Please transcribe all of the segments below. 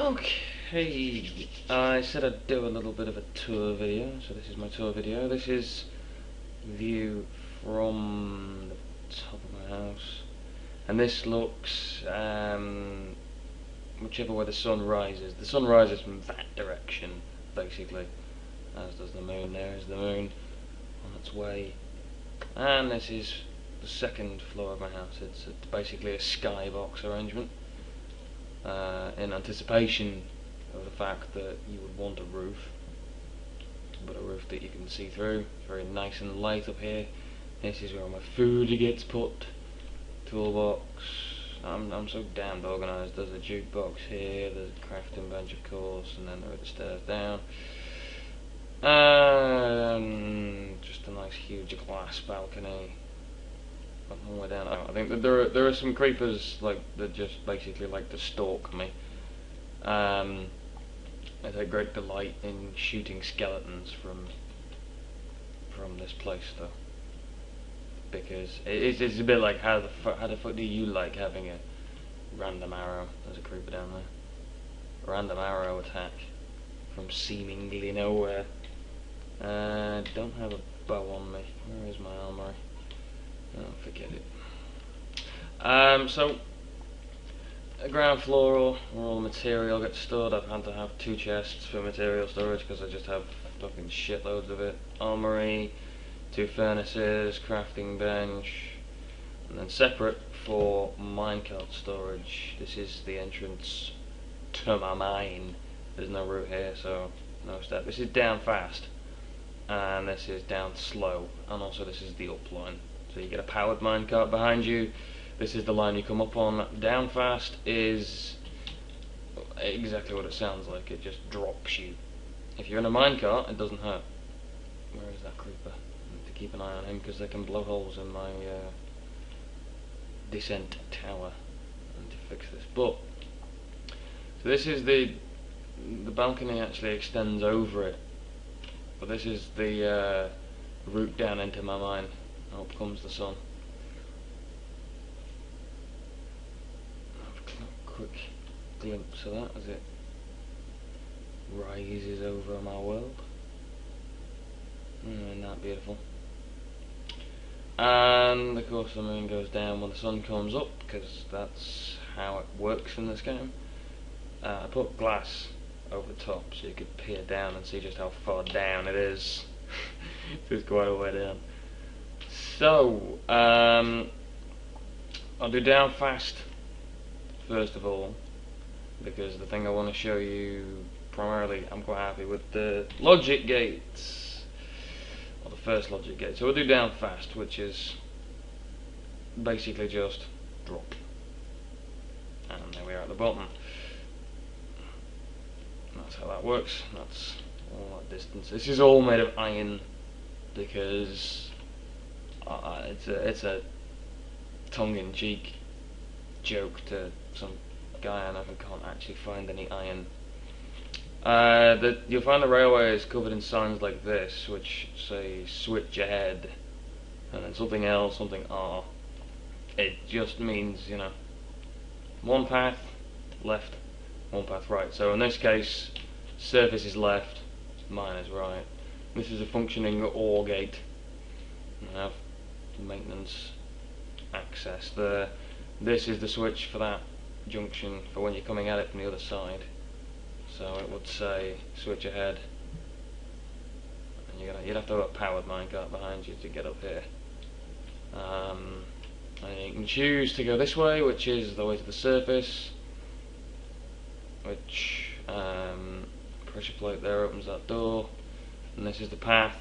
Okay, I said I'd do a little bit of a tour video, so this is my tour video. This is view from the top of my house, and this looks whichever way the sun rises. The sun rises from that direction, basically, as does the moon. There is the moon on its way, and this is the second floor of my house. It's basically a skybox arrangement. In anticipation of the fact that you would want a roof, but a roof that you can see through. Very nice and light up here. This is where my food gets put. Toolbox. I'm so damned organised. There's a jukebox here, there's a crafting bench of course, and then there are the stairs down. Just a nice huge glass balcony. All the way down. I think that there are some creepers that just basically like to stalk me. I take great delight in shooting skeletons from this place, though, because it's a bit like how the fuck do you like having a random arrow? There's a creeper down there. Random arrow attack from seemingly nowhere. Don't have a bow on me. Where is my armory? Oh, forget it. So, the ground floor where all the material gets stored. I've had to have 2 chests for material storage because I just have fucking shitloads of it. Armory, 2 furnaces, crafting bench, and then separate for minecart storage. This is the entrance to my mine. There's no route here, so no step. This is down fast, and this is down slow, and also this is the up line. So you get a powered minecart behind you. This is the line you come up on. Down fast is exactly what it sounds like. It just drops you. If you're in a minecart, it doesn't hurt. Where is that creeper? I need to keep an eye on him because they can blow holes in my descent tower. I need to fix this. But so this is the balcony actually extends over it. But this is the route down into my mine. Up comes the sun. Have a quick glimpse of that as it rises over my world. Isn't that beautiful? And of course the moon goes down when the sun comes up, because that's how it works in this game. I put glass over the top so you could peer down and see just how far down it is. It's quite a way down. So, I'll do down fast first of all, because the thing I want to show you primarily, I'm quite happy with the logic gates, or the first logic gate. So we'll do down fast, which is basically just drop, and there we are at the bottom. That's how that works. That's all that distance. This is all made of iron because it's a tongue-in-cheek joke to some guy I know who can't actually find any iron. You'll find the railway is covered in signs like this, which say switch ahead, and then something else, something R. It just means, you know, one path left, one path right. So in this case, surface is left, mine is right. This is a functioning OR gate. I have maintenance access there. This is the switch for that junction for when you're coming at it from the other side. So it would say switch ahead, and you'd have to have a powered minecart behind you to get up here. And you can choose to go this way, which is the way to the surface, which pressure plate there opens that door, and this is the path.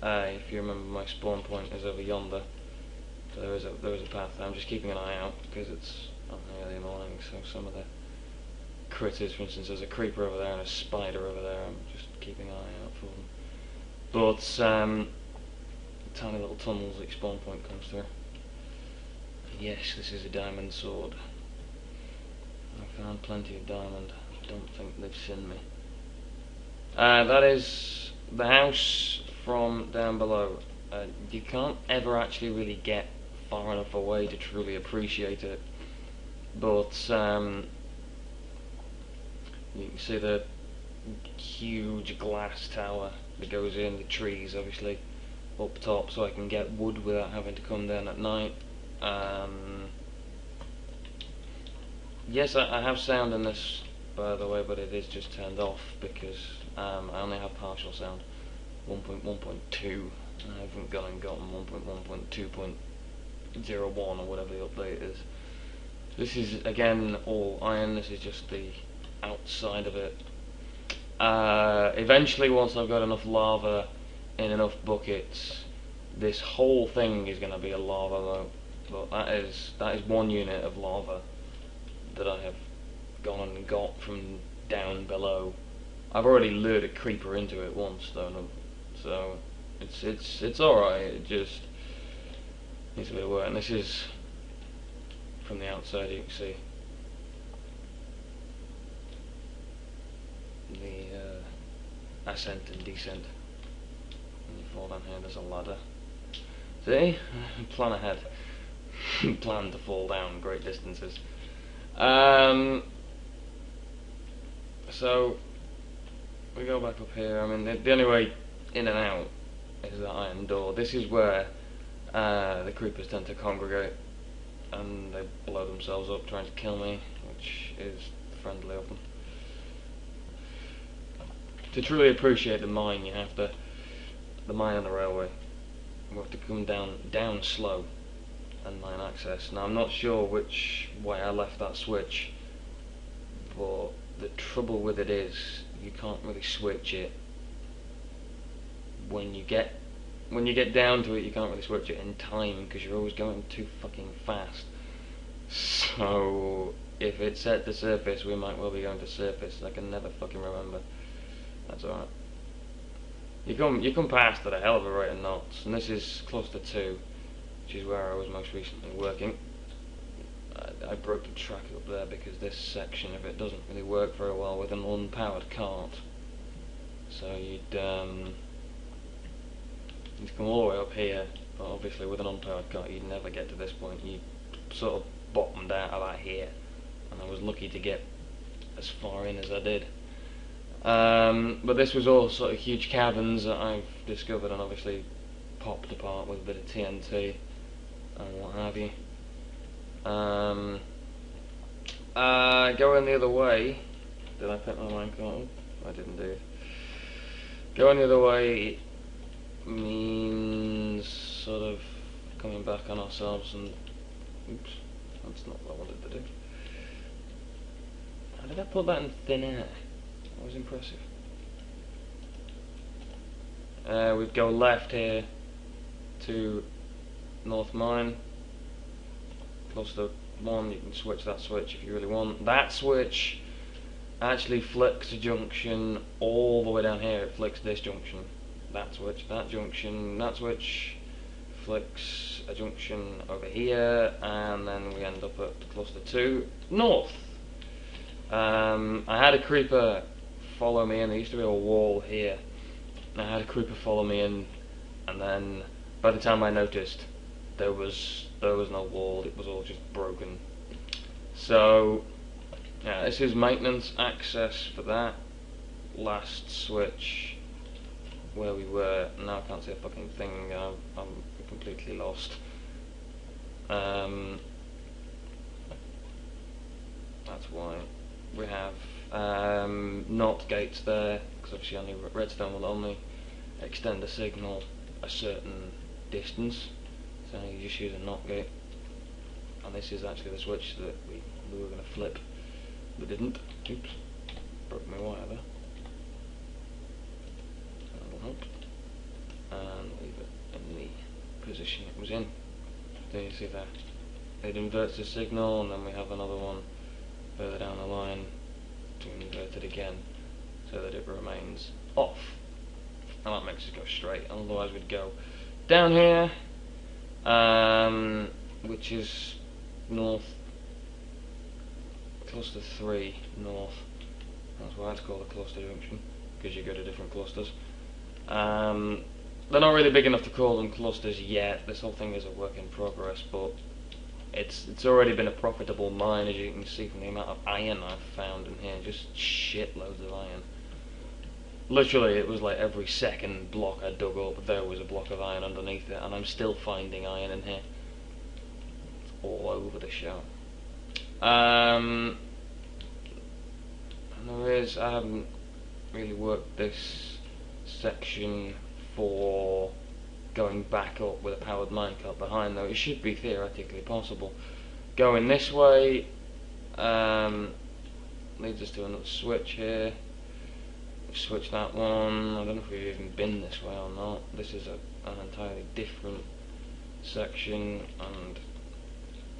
If you remember, my spawn point is over yonder, so there is a path. I'm just keeping an eye out because it's early in the morning, so some of the critters, for instance, there's a creeper over there and a spider over there, I'm just keeping an eye out for them. But tiny little tunnels each spawn point comes through. Yes, this is a diamond sword. I found plenty of diamond. I don't think they've seen me. That is the house from down below. You can't ever actually really get far enough away to truly appreciate it, but You can see the huge glass tower that goes in, the trees obviously up top, so I can get wood without having to come down at night. Yes, I have sound in this, by the way, but it is just turned off because I only have partial sound, 1.1.2. I haven't gone and gotten 1.1.2.01 or whatever the update is. This is again all iron. This is just the outside of it. Eventually, once I've got enough lava in enough buckets, this whole thing is going to be a lava moat. But that is one unit of lava that I have gone and got from down below. I've already lured a creeper into it once, though, so it's all right. It just needs a bit of work. And this is from the outside. You can see the ascent and descent. When you fall down here, there's a ladder. See? Plan ahead. Plan to fall down great distances. So we go back up here. I mean, the only way in and out is that iron door. This is where the creepers tend to congregate, and they blow themselves up trying to kill me, which is friendly of them. To truly appreciate the mine, you have to, the mine and the railway, you have to come down slow and mine access. Now I'm not sure which way I left that switch, but the trouble with it is you can't really switch it. When you get down to it, you can't really switch it in time because you're always going too fucking fast. So if it's set to surface, we might well be going to surface. I can never fucking remember. That's alright. You come past at a hell of a rate of knots, and this is cluster 2, which is where I was most recently working. I broke the track up there because this section of it doesn't really work very well with an unpowered cart. So you'd come all the way up here, but obviously with an unpowered cart you'd never get to this point. You sort of bottomed out about here, and I was lucky to get as far in as I did. But this was all sort of huge caverns that I've discovered and obviously popped apart with a bit of TNT and what have you. Going the other way, did I pick my minecart up? I didn't do it. Going the other way means sort of coming back on ourselves and, oops, that's not what I wanted to do. How did I put that in thin air? That was impressive. We'd go left here to North Mine. Cluster 1, you can switch that switch if you really want. That switch actually flicks a junction all the way down here. It flicks this junction. That switch, that junction, that switch flicks a junction over here, and then we end up at cluster 2 north. I had a creeper follow me in. There used to be a wall here, and I had a creeper follow me in, and then by the time I noticed there was no wall, it was all just broken. So yeah, this is maintenance access for that last switch where we were. Now I can't see a fucking thing. I'm completely lost. That's why we have NOT gates there, because obviously only redstone will only extend the signal a certain distance, so you just use a NOT gate. And this is actually the switch that we were going to flip, but didn't. Oops, broke my wire there. That'll help. And leave it in the position it was in. There you see there. It inverts the signal, and then we have another one further down the line to invert it again so that it remains off. And that makes it go straight, otherwise we'd go down here, which is north, cluster 3 north. That's why it's called a cluster junction, because you go to different clusters. They're not really big enough to call them clusters yet. This whole thing is a work in progress, but It's already been a profitable mine, as you can see from the amount of iron I've found in here. Just shitloads of iron. Literally, it was like every second block I dug up, there was a block of iron underneath it, and I'm still finding iron in here. It's all over the show. And I haven't really worked this section for going back up with a powered minecart behind, though it should be theoretically possible. Going this way leads us to another switch here. Switch that one. I don't know if we've even been this way or not. This is an entirely different section, and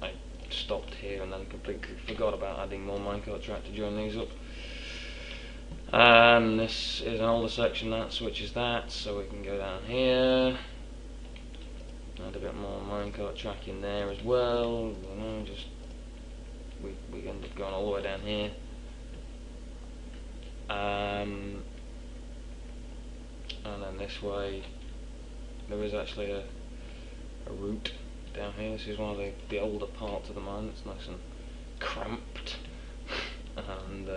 I stopped here and then completely forgot about adding more minecart track to join these up. And this is an older section that switches that, so we can go down here. Add a bit more minecart track in there as well. You know, just we end up going all the way down here. And then this way there is actually a route down here. This is one of the older parts of the mine. It's nice and cramped and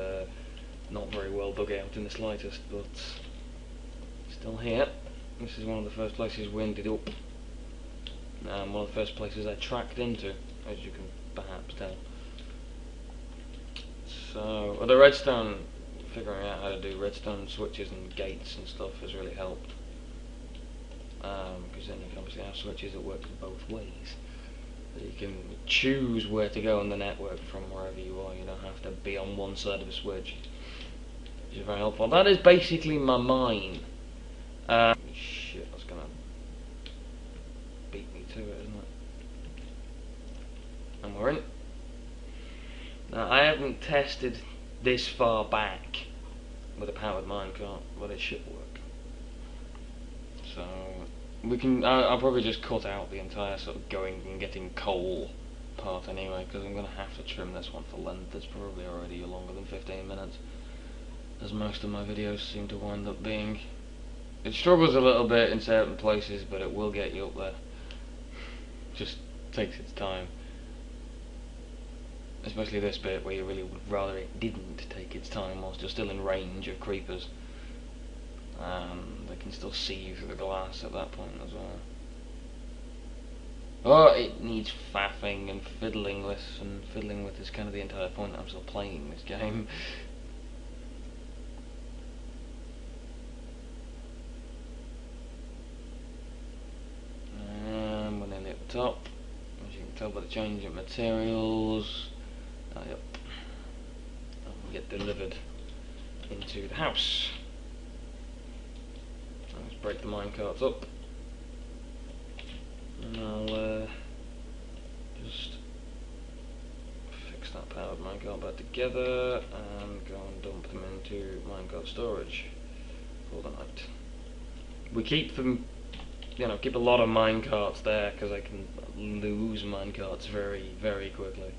not very well dug out in the slightest, but still here. This is one of the first places we ended up, one of the first places I tracked into, as you can perhaps tell. So the redstone, figuring out how to do redstone switches and gates and stuff has really helped, because then you can obviously have switches that work both ways. So you can choose where to go on the network from wherever you are. You don't have to be on one side of a switch, which is very helpful. That is basically my mine. Shit, that's gonna beat me to it, isn't it? And we're in. Now, I haven't tested this far back with a powered minecart, but it should work. So we can. I'll probably just cut out the entire sort of going and getting coal part anyway, because I'm going to have to trim this one for length. It's probably already longer than 15 minutes, as most of my videos seem to wind up being. It struggles a little bit in certain places, but it will get you up there. Just takes its time. Especially this bit where you really would rather it didn't take its time whilst you're still in range of creepers. They can still see you through the glass at that point as well. Oh, it needs faffing and fiddling with, is kind of the entire point. I'm still playing this game. We're nearly at the top, as you can tell by the change of materials. Yep. And get delivered into the house. Let's break the minecarts up, and I'll just fix that powered minecart back together and go and dump them into minecart storage for the night. We keep them, keep a lot of minecarts there because I can lose minecarts very, very quickly.